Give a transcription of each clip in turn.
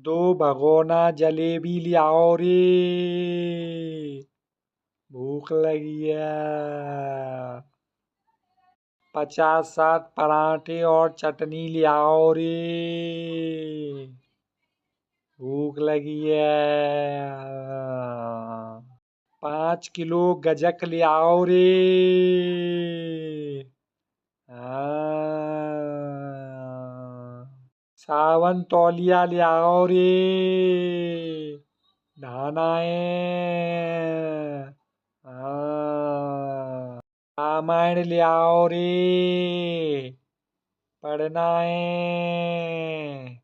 2 भगोना जलेबी ले आओ रे। भूख लगी है। 50-60 पराठे और चटनी ले आओ रे। भूख लगी है। 5 किलो गजक ले आओ रे। सावन तौलिया ले आओ रे। नहाना है। रामायण ले आओ रे। पढ़ना है।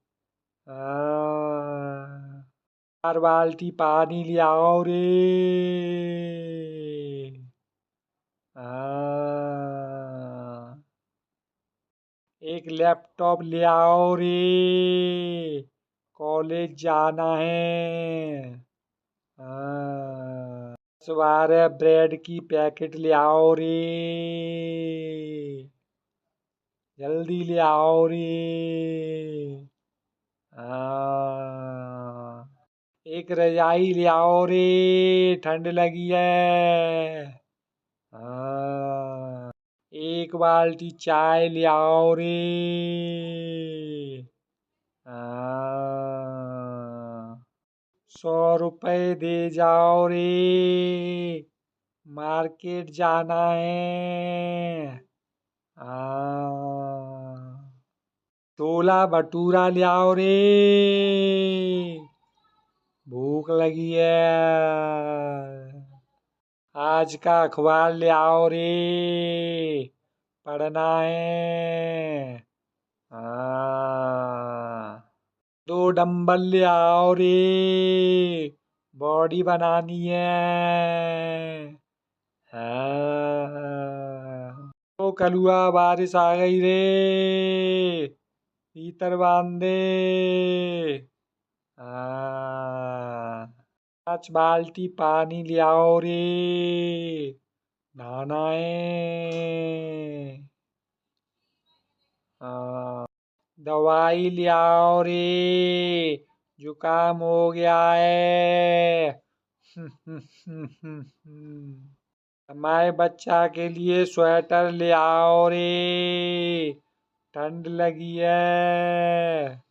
4 बाल्टी पानी ले आओ रे। एक लैपटॉप ले आओ रे। कॉलेज जाना है। 10-12 ब्रेड की पैकेट ले आओ रे। जल्दी ले आओ रे। एक रजाई ले आओ रे। ठंड लगी है। एक बाल्टी चाय ले आओ रे। 100 रुपए दे जाओ रे। मार्केट जाना है। छोला भटूरा ले आओ रे। भूख लगी है। आज का अखबार ले आओ रे। पढ़ना है। 2 डंबल ले आओ रे। बॉडी बनानी है। ओ कलुआ बारिश आ गई रे। भीतर बांध दे। 5 बाल्टी पानी ले आओ रे। नहाना है। दवाई ले आओ रे। जुकाम हो गया है। हमारे बच्चा के लिए स्वेटर ले आओ रे। ठंड लगी है।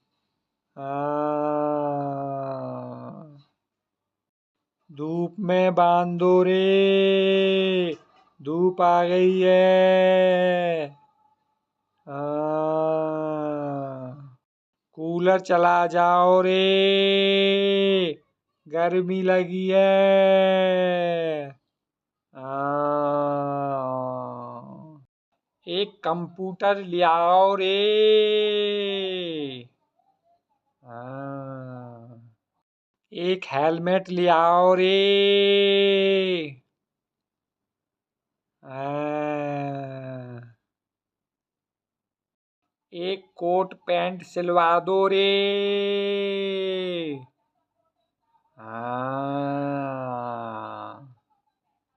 धूप में बांधो रे। धूप आ गई है। कूलर चला जाओ रे। गर्मी लगी है। एक कंप्यूटर ले आओ रे। एक हेलमेट ले आओ रे। एक कोट पैंट सिलवा दो रे।